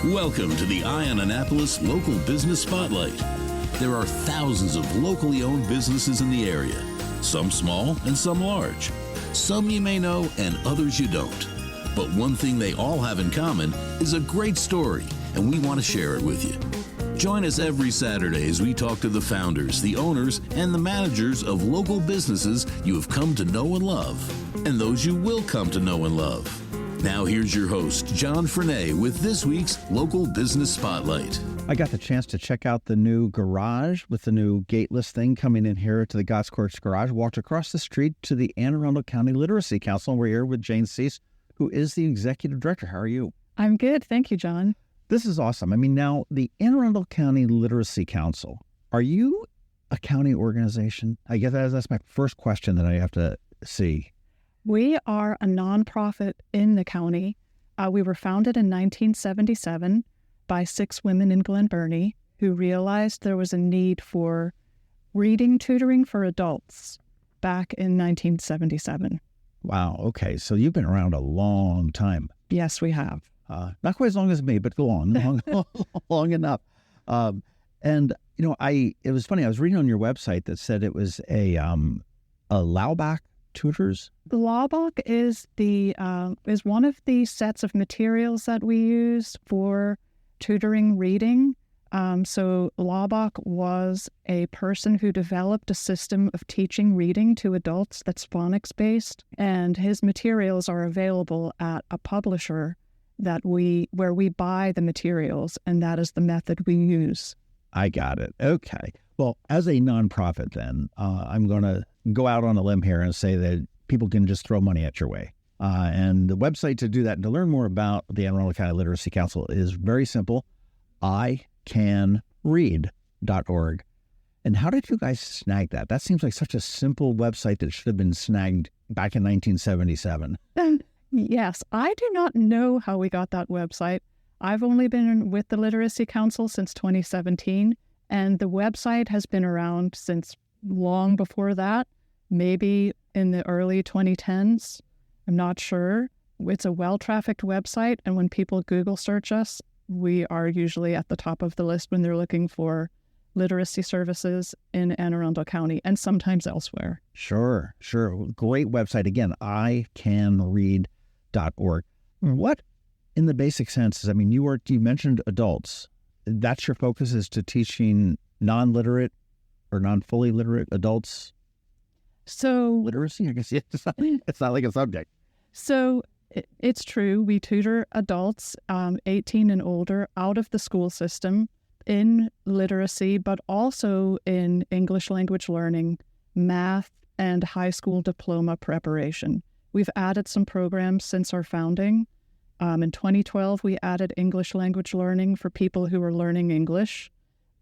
Welcome to the Eye on Annapolis Local Business Spotlight. There are thousands of locally owned businesses in the area, some small and some large. Some you may know and others you don't. But one thing they all have in common is a great story, and we want to share it with you. Join us every Saturday as we talk to the founders, the owners, and the managers of local businesses you have come to know and love, and those you will come to know and love. Now here's your host, John Frenay, with this week's Local Business Spotlight. I got the chance to check out the new garage with the new gateless thing coming in here to the Gottschalk's garage. Walked across the street to the Anne Arundel County Literacy Council, and we're here with Jane Cease, who is the executive director. How are you? I'm good. Thank you, John. This is awesome. I mean, now the Anne Arundel County Literacy Council, are you a county organization? I guess that's my first question that I have to see. We are a nonprofit in the county. We were founded in 1977 by 6 women in Glen Burnie who realized there was a need for reading tutoring for adults back in 1977. Wow. Okay. So you've been around a long time. Yes, we have. Not quite as long as me, but long enough. And you know, it was funny. I was reading on your website that said it was a Laubach tutors. The Laubach is one of the sets of materials that we use for tutoring reading. So Laubach was a person who developed a system of teaching reading to adults that's phonics based, and his materials are available at a publisher where we buy the materials, and that is the method we use. I got it. Okay. Well, as a nonprofit, then I'm going to go out on a limb here and say that people can just throw money at your way. And the website to do that and to learn more about the Anne Arundel County Literacy Council is very simple: icanread.org. And how did you guys snag that? That seems like such a simple website that should have been snagged back in 1977. Yes, I do not know how we got that website. I've only been with the Literacy Council since 2017, and the website has been around since long before that, maybe in the early 2010s. I'm not sure. It's a well-trafficked website, and when people Google search us, we are usually at the top of the list when they're looking for literacy services in Anne Arundel County and sometimes elsewhere. Sure. Great website. Again, icanread.org. What, in the basic sense, is, I mean, you mentioned adults. That's your focus, is to teaching non-literate or non-fully literate adults? So literacy, I guess it's not like a subject. So it's true. We tutor adults 18 and older out of the school system in literacy, but also in English language learning, math, and high school diploma preparation. We've added some programs since our founding. In 2012, we added English language learning for people who are learning English.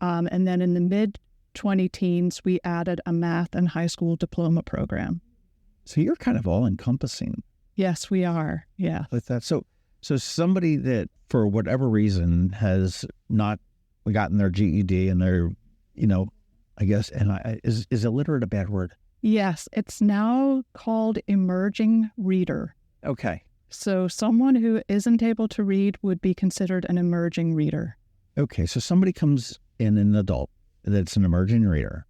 And then in the mid-2010s, we added a math and high school diploma program. So you're kind of all-encompassing. Yes, we are. Yeah. With that. So somebody that, for whatever reason, has not gotten their GED and they're, I guess, and is illiterate a bad word? Yes, it's now called emerging reader. Okay. So someone who isn't able to read would be considered an emerging reader. Okay, so somebody comes in, an adult that's an emerging reader.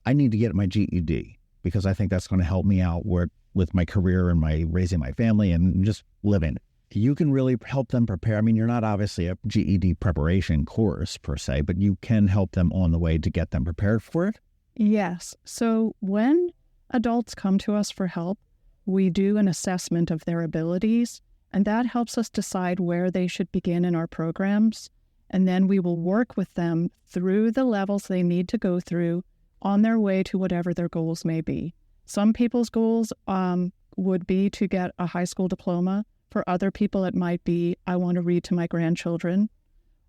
I need to get my GED because I think that's going to help me out with my career and my raising my family and just living. You can really help them prepare. I mean, you're not obviously a GED preparation course per se, but you can help them on the way to get them prepared for it. Yes. So when adults come to us for help, we do an assessment of their abilities, and that helps us decide where they should begin in our programs. And then we will work with them through the levels they need to go through on their way to whatever their goals may be. Some people's goals would be to get a high school diploma. For other people, it might be, I want to read to my grandchildren,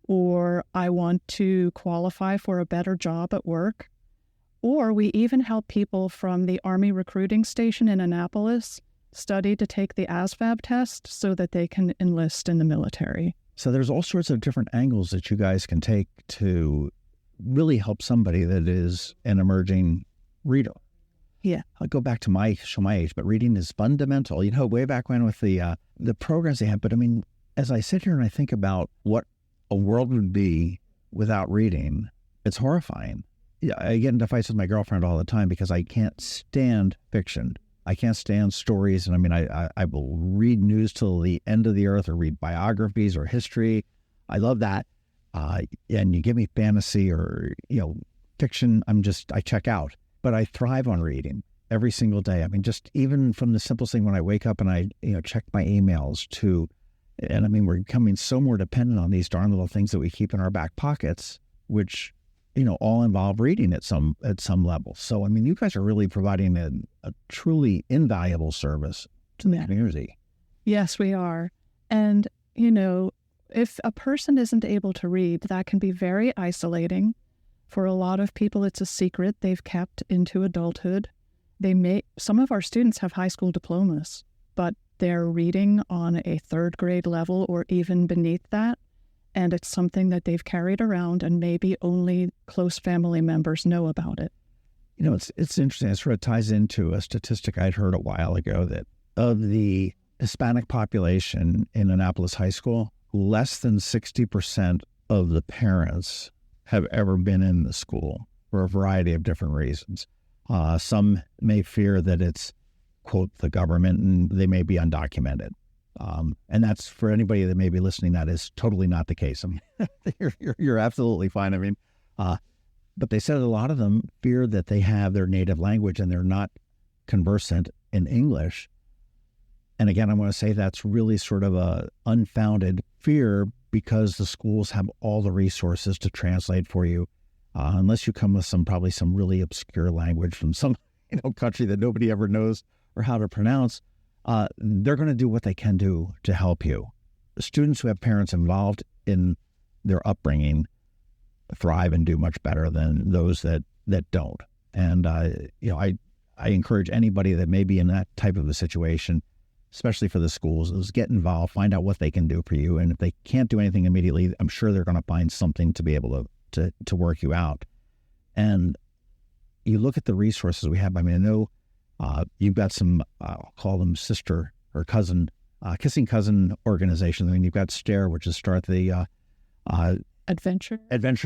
or I want to qualify for a better job at work. Or we even help people from the Army recruiting station in Annapolis study to take the ASVAB test so that they can enlist in the military. So there's all sorts of different angles that you guys can take to really help somebody that is an emerging reader. Yeah. I'll go back to my age, but reading is fundamental. Way back when with the programs they have. But I mean, as I sit here and I think about what a world would be without reading, it's horrifying. Yeah, I get into fights with my girlfriend all the time because I can't stand fiction. I can't stand stories. And I mean, I will read news till the end of the earth or read biographies or history. I love that. And you give me fantasy or, fiction, I check out. But I thrive on reading every single day. I mean, just even from the simplest thing when I wake up and I, check my emails and I mean, we're becoming so more dependent on these darn little things that we keep in our back pockets, which, all involve reading at some level. So, I mean, you guys are really providing a truly invaluable service to the community. Yes, we are. And, if a person isn't able to read, that can be very isolating. For a lot of people, it's a secret they've kept into adulthood. Some of our students have high school diplomas, but they're reading on a third grade level or even beneath that. And it's something that they've carried around and maybe only close family members know about it. It's interesting. It sort of ties into a statistic I'd heard a while ago that of the Hispanic population in Annapolis High School, less than 60% of the parents have ever been in the school for a variety of different reasons. Some may fear that it's, quote, the government, and they may be undocumented. And that's, for anybody that may be listening, that is totally not the case. I mean, you're absolutely fine. I mean, but they said a lot of them fear that they have their native language and they're not conversant in English. And again, I want to say that's really sort of a unfounded fear because the schools have all the resources to translate for you, unless you come with probably some really obscure language from some country that nobody ever knows or how to pronounce. They're going to do what they can do to help you. Students who have parents involved in their upbringing thrive and do much better than those that don't. And I encourage anybody that may be in that type of a situation, especially for the schools, is get involved, find out what they can do for you. And if they can't do anything immediately, I'm sure they're going to find something to be able to work you out. And you look at the resources we have. I mean, I know you've got some, I'll call them sister or cousin, kissing cousin organizations. I mean, you've got STARE, which is Start the Adventure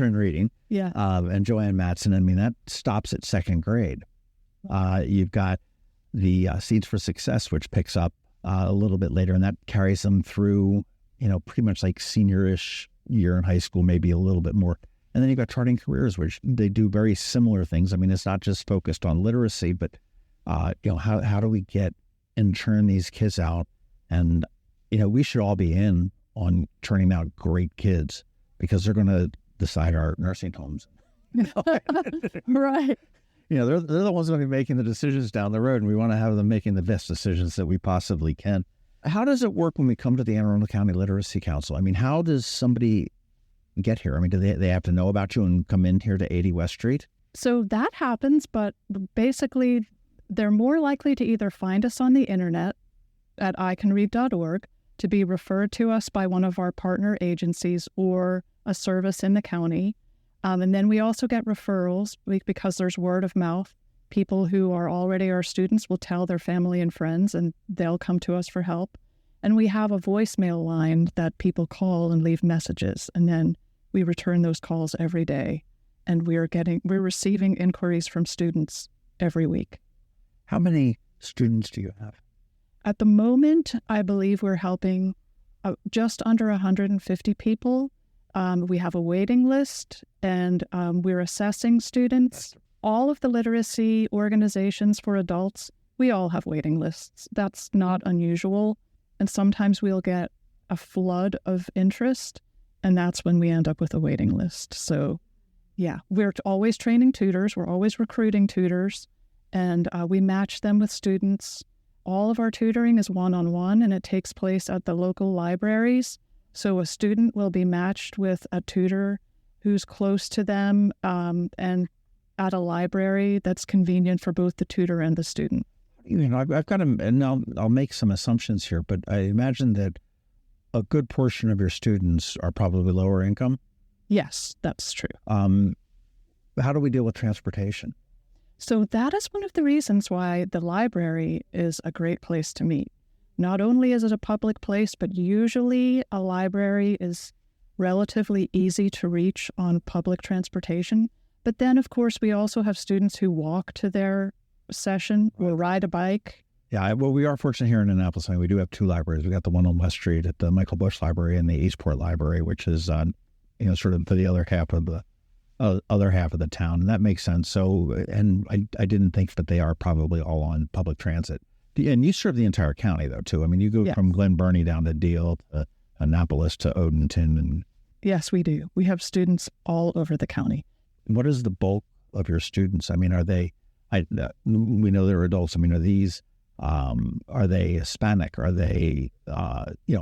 in Reading. Yeah. And Joanne Matson. I mean, that stops at second grade. You've got the Seeds for Success, which picks up a little bit later, and that carries them through, pretty much like seniorish year in high school, maybe a little bit more. And then you've got Charting Careers, which they do very similar things. I mean, it's not just focused on literacy, but how do we get and churn these kids out? And, we should all be in on churning out great kids because they're going to decide our nursing homes. Right. They're the ones going to be making the decisions down the road, and we want to have them making the best decisions that we possibly can. How does it work when we come to the Anne Arundel County Literacy Council? I mean, how does somebody get here? I mean, do they have to know about you and come in here to 80 West Street? So that happens, but basically they're more likely to either find us on the internet at icanread.org, to be referred to us by one of our partner agencies or a service in the county. And then we also get referrals because there's word of mouth. People who are already our students will tell their family and friends, and they'll come to us for help. And we have a voicemail line that people call and leave messages, and then we return those calls every day. And we're receiving inquiries from students every week. How many students do you have? At the moment, I believe we're helping just under 150 people. We have a waiting list, and we're assessing students. All of the literacy organizations for adults, we all have waiting lists. That's not unusual. And sometimes we'll get a flood of interest, and that's when we end up with a waiting list. So, yeah, we're always training tutors. We're always recruiting tutors, and we match them with students. All of our tutoring is one-on-one, and it takes place at the local libraries. So a student will be matched with a tutor who's close to them and at a library that's convenient for both the tutor and the student. I've got to, and I'll make some assumptions here, but I imagine that a good portion of your students are probably lower income. Yes, that's true. How do we deal with transportation? So that is one of the reasons why the library is a great place to meet. Not only is it a public place, but usually a library is relatively easy to reach on public transportation. But then, of course, we also have students who walk to their session or ride a bike. Yeah, well, we are fortunate here in Annapolis. I mean, we do have two libraries. We got the one on West Street at the Michael Bush Library and the Eastport Library, which is, sort of for the other half of the town, and that makes sense. So, and I didn't think that they are probably all on public transit. And you serve the entire county, though, too. I mean, you go from Glen Burnie down to Deal, to Annapolis, to Odenton, and yes, we do. We have students all over the county. What is the bulk of your students? I mean, are they? We know they're adults. I mean, are they Hispanic? Are they,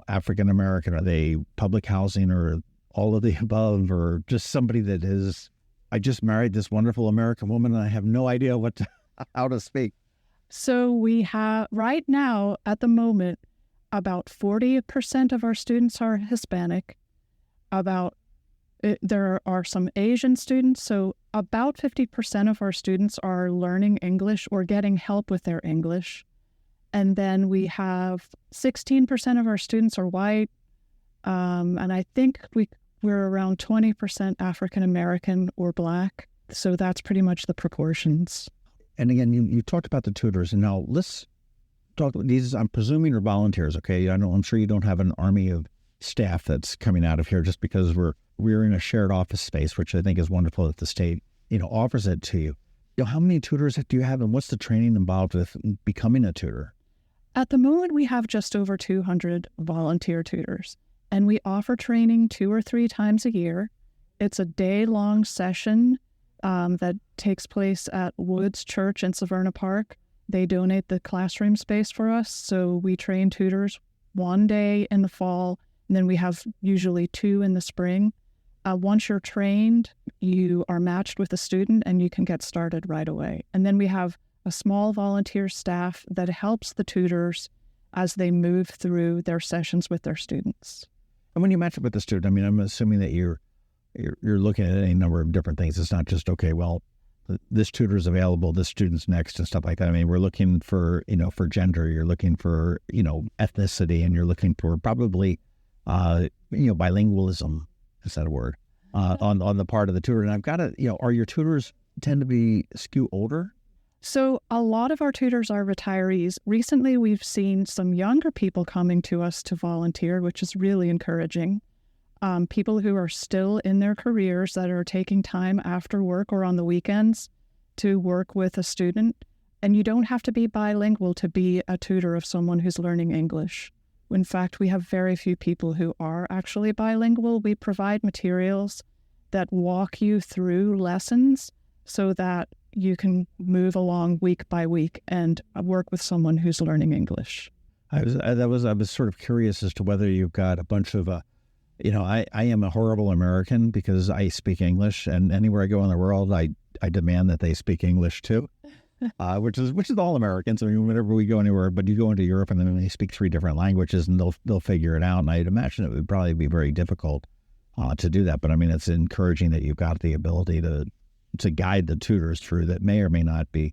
African American? Are they public housing, or all of the above, or just somebody that is? I just married this wonderful American woman, and I have no idea how to speak. So we have right now, at the moment, about 40% of our students are Hispanic. There are some Asian students, so about 50% of our students are learning English or getting help with their English. And then we have 16% of our students are white, and I think we're around 20% African American or Black. So that's pretty much the proportions. And again, you talked about the tutors, and now let's talk. These, I'm presuming, are volunteers. Okay, I'm sure you don't have an army of staff that's coming out of here just because we're in a shared office space, which I think is wonderful that the state offers it to you. How many tutors do you have, and what's the training involved with becoming a tutor? At the moment, we have just over 200 volunteer tutors, and we offer training 2 or 3 times a year. It's a day-long session that takes place at Woods Church in Severna Park. They donate the classroom space for us, so we train tutors 1 day in the fall, and then we have usually 2 in the spring. Once you're trained, you are matched with a student, and you can get started right away. And then we have a small volunteer staff that helps the tutors as they move through their sessions with their students. And when you match up with the student, I mean, I'm assuming that you're looking at any number of different things. It's not just, okay, well, this tutor is available, this student's next, and stuff like that. I mean, we're looking for, for gender, you're looking for, ethnicity, and you're looking for probably, bilingualism, is that a word, on the part of the tutor. And I've got to, are your tutors tend to be skew older? So a lot of our tutors are retirees. Recently, we've seen some younger people coming to us to volunteer, which is really encouraging. People who are still in their careers that are taking time after work or on the weekends to work with a student. And you don't have to be bilingual to be a tutor of someone who's learning English. In fact, we have very few people who are actually bilingual. We provide materials that walk you through lessons so that you can move along week by week and work with someone who's learning English. I was sort of curious as to whether you've got a bunch of, I am a horrible American because I speak English, and anywhere I go in the world, I demand that they speak English too, which is all Americans. I mean, whenever we go anywhere, but you go into Europe and then they speak 3 different languages, and they'll figure it out. And I'd imagine it would probably be very difficult to do that. But I mean, it's encouraging that you've got the ability to guide the tutors through that may or may not be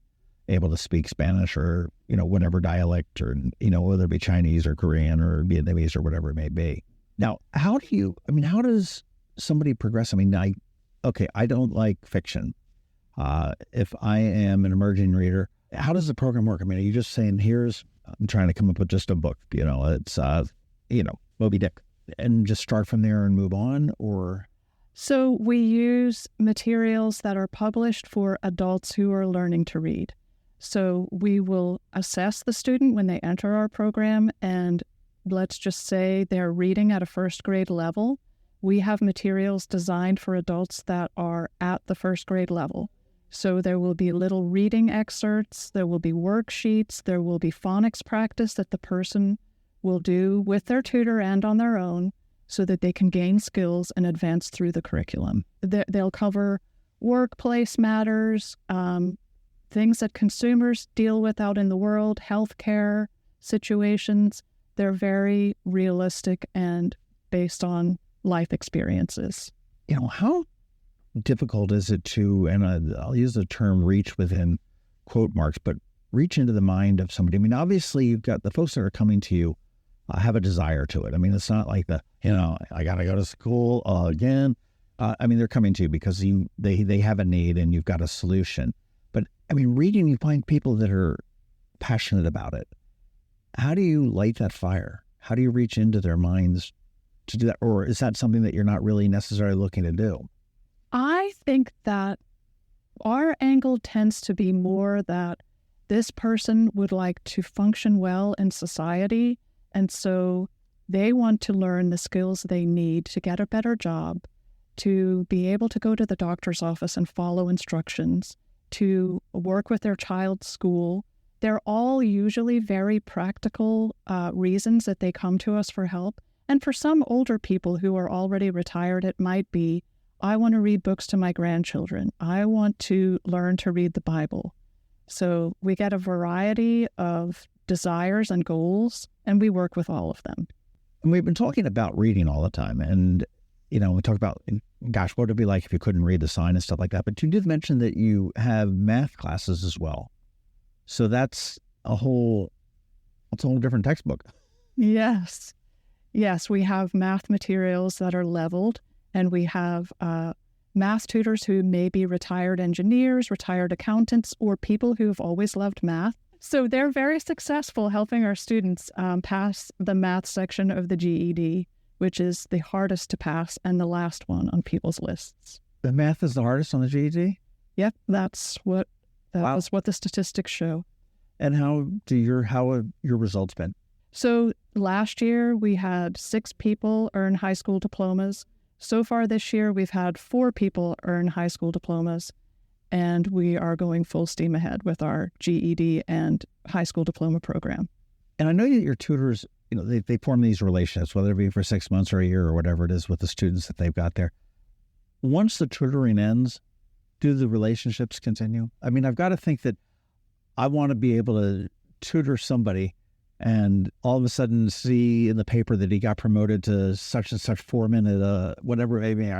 able to speak Spanish or, whatever dialect, or, whether it be Chinese or Korean or Vietnamese or whatever it may be. Now, how does somebody progress? I mean, I don't like fiction. If I am an emerging reader, how does the program work? I mean, are you just saying, I'm trying to come up with just a book, it's, Moby Dick, and just start from there and move on, or? So we use materials that are published for adults who are learning to read. So we will assess the student when they enter our program, and let's just say they're reading at a 1st grade level. We have materials designed for adults that are at the 1st grade level. So there will be little reading excerpts, there will be worksheets, there will be phonics practice that the person will do with their tutor and on their own, so that they can gain skills and advance through the curriculum. They'll cover workplace matters, things that consumers deal with out in the world, healthcare situations. They're very realistic and based on life experiences. How difficult is it to, and I'll use the term reach within quote marks, but reach into the mind of somebody? I mean, obviously you've got the folks that are coming to you have a desire to it. I mean, it's not like I got to go to school again. I mean, they're coming to you because they have a need and you've got a solution. But I mean, reading, you find people that are passionate about it. How do you light that fire? How do you reach into their minds to do that? Or is that something that you're not really necessarily looking to do? I think that our angle tends to be more that this person would like to function well in society. And so they want to learn the skills they need to get a better job, to be able to go to the doctor's office and follow instructions, to work with their child's school. They're all usually very practical reasons that they come to us for help. And for some older people who are already retired, it might be, I want to read books to my grandchildren. I want to learn to read the Bible. So we get a variety of desires and goals, and we work with all of them. And we've been talking about reading all the time. And, we talk about, gosh, what would it be like if you couldn't read the sign and stuff like that? But you did mention that you have math classes as well. So that's a whole different textbook. Yes. Yes, we have math materials that are leveled, and we have math tutors who may be retired engineers, retired accountants, or people who have always loved math. So they're very successful helping our students pass the math section of the GED, which is the hardest to pass and the last one on people's lists. The math is the hardest on the GED? Yep, that's what the statistics show. And how have your results been? So last year we had 6 people earn high school diplomas. So far this year we've had 4 people earn high school diplomas, and we are going full steam ahead with our GED and high school diploma program. And I know that your tutors, they form these relationships, whether it be for 6 months or a year or whatever it is with the students that they've got there. Once the tutoring ends, do the relationships continue? I mean, I've got to think that I want to be able to tutor somebody and all of a sudden see in the paper that he got promoted to such and such 4-minute, whatever it may be.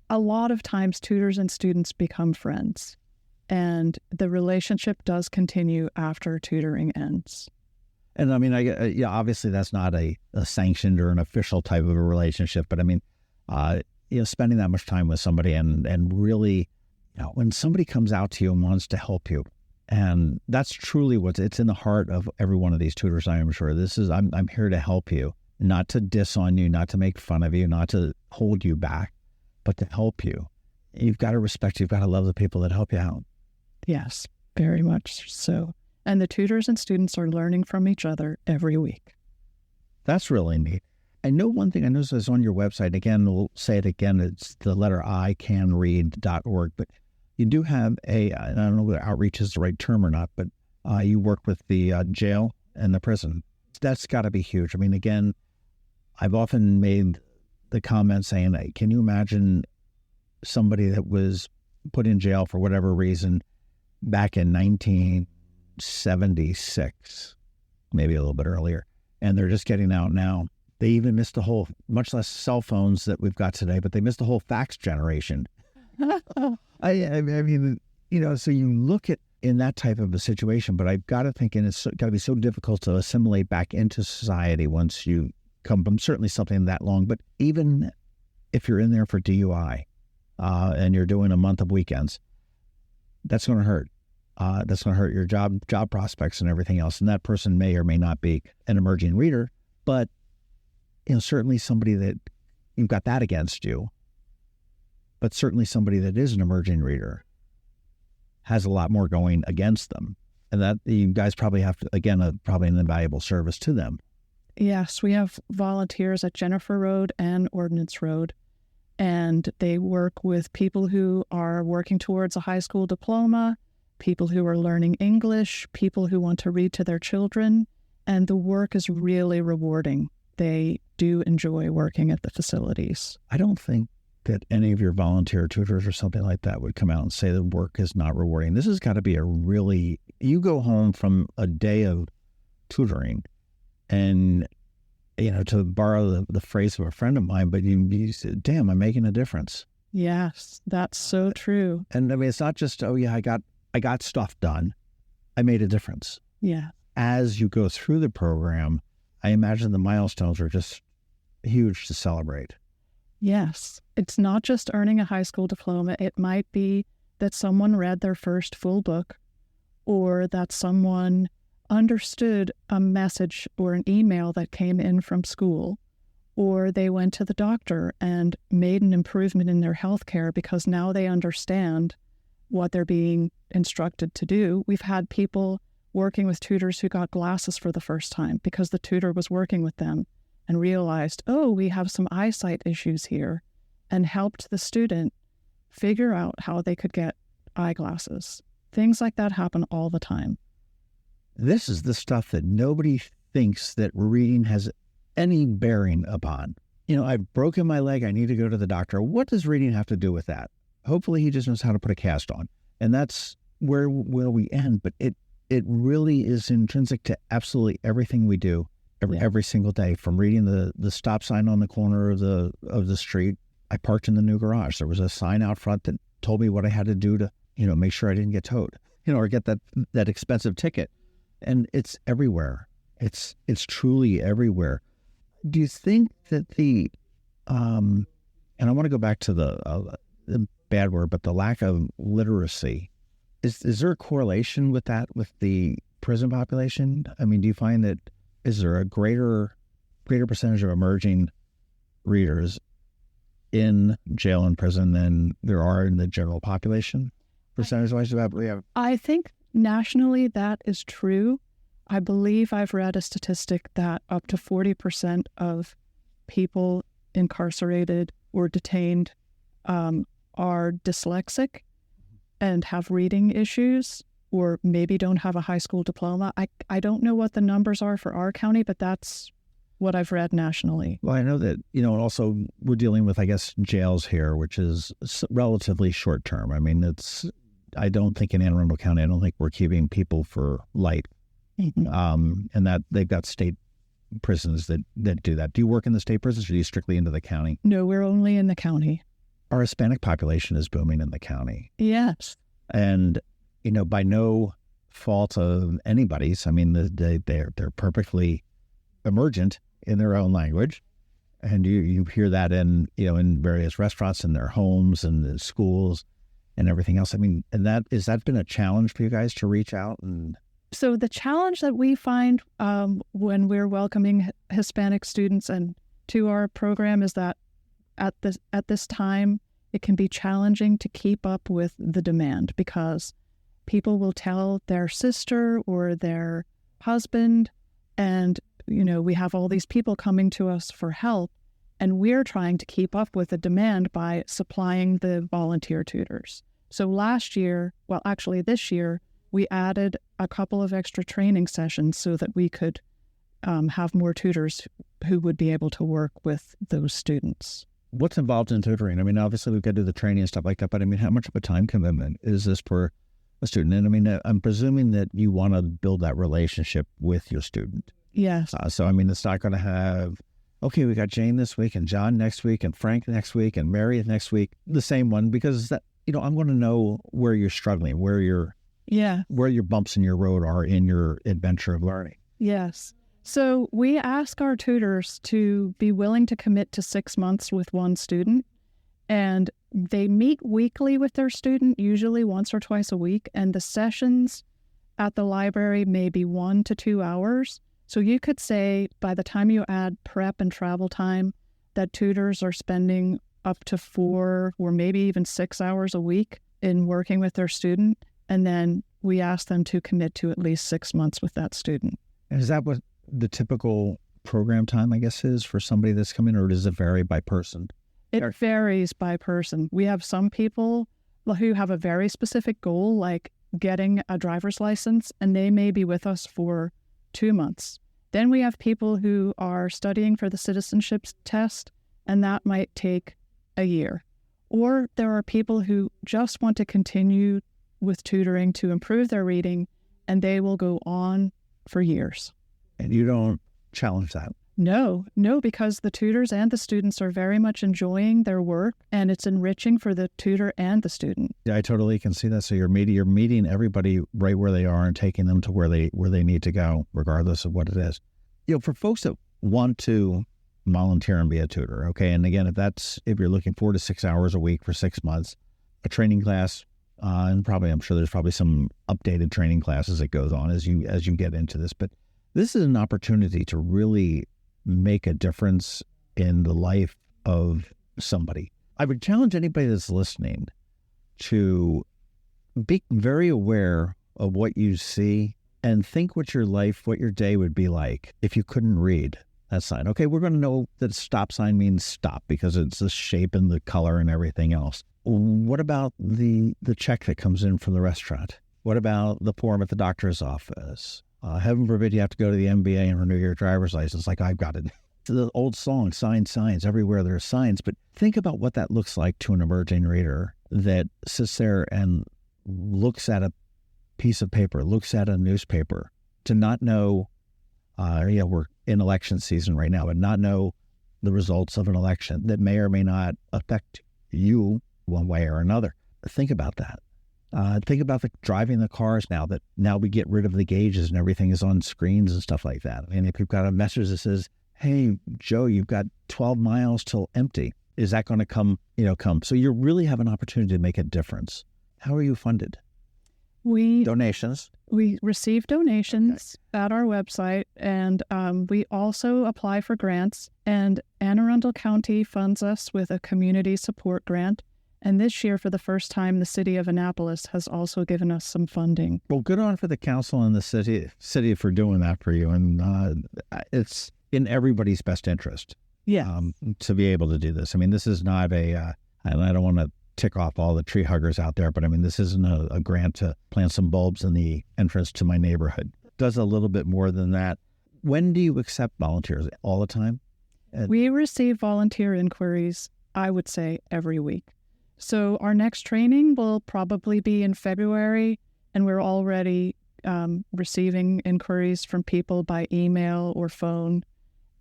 A lot of times tutors and students become friends, and the relationship does continue after tutoring ends. And I mean, obviously that's not a sanctioned or an official type of a relationship, but I mean, spending that much time with somebody and really, when somebody comes out to you and wants to help you, and that's truly it's in the heart of every one of these tutors, I am sure. I'm here to help you, not to diss on you, not to make fun of you, not to hold you back, but to help you. You've got to respect, you've got to love the people that help you out. Yes, very much so. And the tutors and students are learning from each other every week. That's really neat. I know one thing I noticed is on your website, again, we'll say it again, it's the letter icanread.org, but you do have I don't know whether outreach is the right term or not, but you work with the jail and the prison. That's got to be huge. I mean, again, I've often made the comment saying, hey, can you imagine somebody that was put in jail for whatever reason back in 1976, maybe a little bit earlier, and they're just getting out now. They even missed the whole, much less cell phones that we've got today, but they missed the whole fax generation. I mean, so you look at in that type of a situation, but I've got to think, and it's got to be so difficult to assimilate back into society once you come from certainly something that long. But even if you're in there for DUI and you're doing a month of weekends, that's going to hurt. That's going to hurt your job prospects and everything else. And that person may or may not be an emerging reader, but certainly somebody that you've got that against you. But certainly somebody that is an emerging reader has a lot more going against them. And that you guys probably have to, again, probably an invaluable service to them. Yes, we have volunteers at Jennifer Road and Ordnance Road, and they work with people who are working towards a high school diploma, people who are learning English, people who want to read to their children, and the work is really rewarding. They do enjoy working at the facilities. I don't think that any of your volunteer tutors or something like that would come out and say the work is not rewarding. This has got to be you go home from a day of tutoring and, to borrow the phrase of a friend of mine, but you say, damn, I'm making a difference. Yes, that's so true. And I mean, it's not just, oh yeah, I got stuff done. I made a difference. Yeah. As you go through the program, I imagine the milestones are just huge to celebrate. Yes, it's not just earning a high school diploma. It might be that someone read their first full book, or that someone understood a message or an email that came in from school, or they went to the doctor and made an improvement in their health care because now they understand what they're being instructed to do. We've had people working with tutors who got glasses for the first time because the tutor was working with them and realized, oh, we have some eyesight issues here, and helped the student figure out how they could get eyeglasses. Things like that happen all the time. This is the stuff that nobody thinks that reading has any bearing upon. I've broken my leg. I need to go to the doctor. What does reading have to do with that? Hopefully he just knows how to put a cast on. And that's where we end. But it really is intrinsic to absolutely everything we do every single day, from reading the stop sign on the corner of the street. I parked in the new garage. There was a sign out front that told me what I had to do to, make sure I didn't get towed, or get that expensive ticket. And it's everywhere. It's truly everywhere. Do you think that and I want to go back to the bad word, but the lack of literacy, is there a correlation with that, with the prison population? I mean, do you find that, is there a greater percentage of emerging readers in jail and prison than there are in the general population? Percentage-wise, I think nationally that is true. I believe I've read a statistic that up to 40% of people incarcerated or detained are dyslexic and have reading issues, or maybe don't have a high school diploma. I don't know what the numbers are for our county, but that's what I've read nationally. Well, I know that, also we're dealing with, I guess, jails here, which is relatively short term. I mean, I don't think in Anne Arundel County, I don't think we're keeping people for life. Mm-hmm. And that they've got state prisons that do that. Do you work in the state prisons, or are you strictly into the county? No, we're only in the county. Our Hispanic population is booming in the county. Yes. And, by no fault of anybody's, I mean, they're perfectly emergent in their own language. And you hear that in various restaurants, in their homes and the schools and everything else. I mean, and has that been a challenge for you guys to reach out? And so the challenge that we find when we're welcoming Hispanic students and to our program is that at this time, it can be challenging to keep up with the demand, because people will tell their sister or their husband, and, we have all these people coming to us for help, and we're trying to keep up with the demand by supplying the volunteer tutors. So this year, we added a couple of extra training sessions so that we could have more tutors who would be able to work with those students. What's involved in tutoring? I mean, obviously we've got to do the training and stuff like that, but I mean, how much of a time commitment is this for a student? And I mean, I'm presuming that you want to build that relationship with your student. Yes. So, I mean, it's not going to have, okay, we got Jane this week and John next week and Frank next week and Mary next week, the same one, because that, I'm going to know where you're struggling, where your bumps in your road are in your adventure of learning. Yes. So we ask our tutors to be willing to commit to 6 months with one student, and they meet weekly with their student, usually once or twice a week, and the sessions at the library may be 1 to 2 hours. So you could say by the time you add prep and travel time, that tutors are spending up to 4 or maybe even 6 hours a week in working with their student, and then we ask them to commit to at least 6 months with that student. And is that what the typical program time, I guess, is for somebody that's coming, or does it vary by person? It varies by person. We have some people who have a very specific goal, like getting a driver's license, and they may be with us for 2 months. Then we have people who are studying for the citizenship test, and that might take a year. Or there are people who just want to continue with tutoring to improve their reading, and they will go on for years. And you don't challenge that? No, because the tutors and the students are very much enjoying their work, and it's enriching for the tutor and the student. Yeah, I totally can see that. So you're meeting everybody right where they are and taking them to where they need to go, regardless of what it is. For folks that want to volunteer and be a tutor, okay, and again, if you're looking 4 to 6 hours a week for 6 months, a training class, and I'm sure there's probably some updated training classes that goes on as you get into this, but this is an opportunity to really make a difference in the life of somebody. I would challenge anybody that's listening to be very aware of what you see and think what your day would be like if you couldn't read that sign. Okay, we're going to know that stop sign means stop because it's the shape and the color and everything else. What about the check that comes in from the restaurant? What about the form at the doctor's office? Heaven forbid you have to go to the MBA and renew your driver's license like I've got it. The old song, signs, everywhere there are signs. But think about what that looks like to an emerging reader that sits there and looks at a piece of paper, looks at a newspaper, to not know, we're in election season right now, but not know the results of an election that may or may not affect you one way or another. Think about that. Think about driving the cars now we get rid of the gauges and everything is on screens and stuff like that. And if you've got a message that says, hey, Joe, you've got 12 miles till empty, is that going to come? So you really have an opportunity to make a difference. How are you funded? Donations. We receive donations at our website, and we also apply for grants. And Anne Arundel County funds us with a community support grant. And this year, for the first time, the city of Annapolis has also given us some funding. Well, good on for the council and the city for doing that for you. And it's in everybody's best interest. To be able to do this. I mean, this is not and I don't want to tick off all the tree huggers out there, but I mean, this isn't a grant to plant some bulbs in the entrance to my neighborhood. It does a little bit more than that. When do you accept volunteers? All the time? We receive volunteer inquiries, I would say, every week. So our next training will probably be in February, and we're already receiving inquiries from people by email or phone.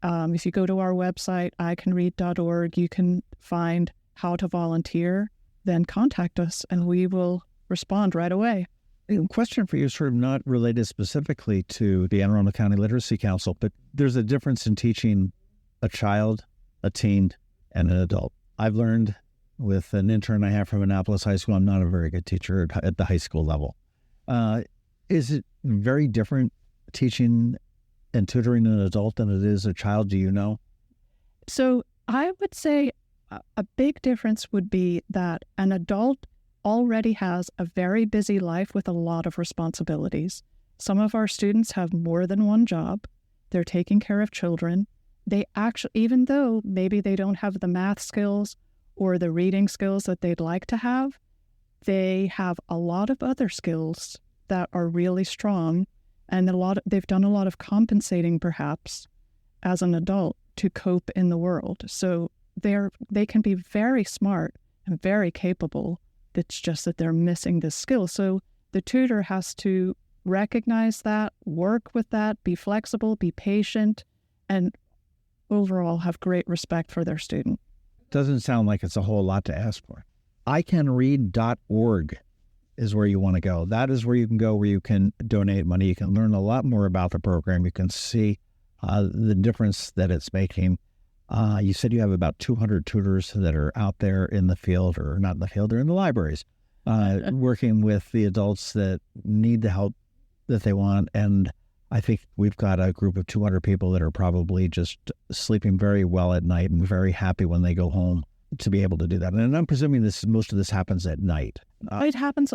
If you go to our website, icanread.org, you can find how to volunteer. Then contact us and we will respond right away. A question for you, sort of not related specifically to the Anne Arundel County Literacy Council, but there's a difference in teaching a child, a teen, and an adult. I've learned with an intern I have from Annapolis High School, I'm not a very good teacher at the high school level. Is it very different teaching and tutoring an adult than it is a child? Do you know? So I would say a big difference would be that an adult already has a very busy life with a lot of responsibilities. Some of our students have more than one job. They're taking care of children. They actually, even though maybe they don't have the math skills or the reading skills that they'd like to have, they have a lot of other skills that are really strong, and they've done a lot of compensating perhaps as an adult to cope in the world. So they can be very smart and very capable. It's just that they're missing this skill. So the tutor has to recognize that, work with that, be flexible, be patient, and overall have great respect for their student. Doesn't sound like it's a whole lot to ask for. icanread.org is where you want to go. That is where you can go, where you can donate money. You can learn a lot more about the program. You can see the difference that it's making. You said you have about 200 tutors that are out there in the field, or not in the field, they're in the libraries, working with the adults that need the help that they want. And I think we've got a group of 200 people that are probably just sleeping very well at night and very happy when they go home to be able to do that. And I'm presuming most of this happens at night. It happens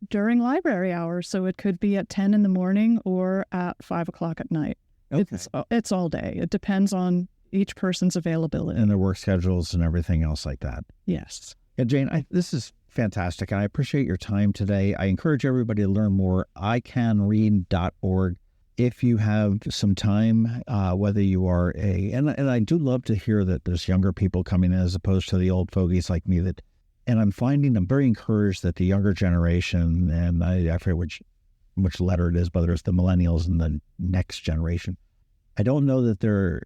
during library hours, so it could be at 10 in the morning or at 5 o'clock at night. Okay. It's all day. It depends on each person's availability. And their work schedules and everything else like that. Yes. And Jane, this is fantastic. And I appreciate your time today. I encourage everybody to learn more. icanread.org. If you have some time, whether you are and I do love to hear that there's younger people coming in as opposed to the old fogies like me and I'm very encouraged that the younger generation, and I forget which letter it is, whether it's the millennials and the next generation. I don't know that they're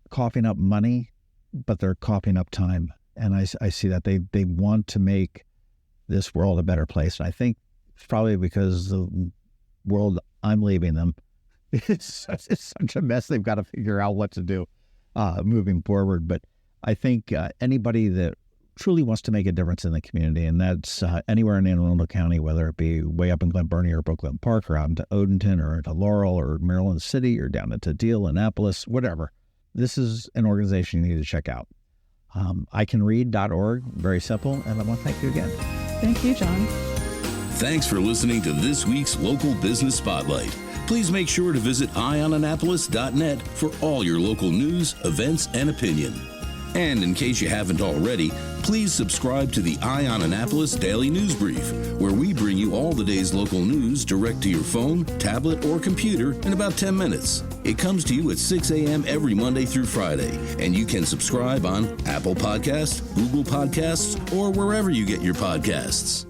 coughing up money, but they're coughing up time. And I see that they want to make this world a better place. And I think it's probably because the world I'm leaving them it's such a mess. They've got to figure out what to do moving forward. But I think anybody that truly wants to make a difference in the community, and that's anywhere in Anne Arundel County, whether it be way up in Glen Burnie or Brooklyn Park, or out into Odenton or into Laurel or Maryland City or down into Deal, Annapolis, whatever. This is an organization you need to check out. iCanRead.org, very simple, and I want to thank you again. Thank you, John. Thanks for listening to this week's Local Business Spotlight. Please make sure to visit eyeonannapolis.net for all your local news, events, and opinion. And in case you haven't already, please subscribe to the Eye on Annapolis Daily News Brief, where we bring you all the day's local news direct to your phone, tablet, or computer in about 10 minutes. It comes to you at 6 a.m. every Monday through Friday, and you can subscribe on Apple Podcasts, Google Podcasts, or wherever you get your podcasts.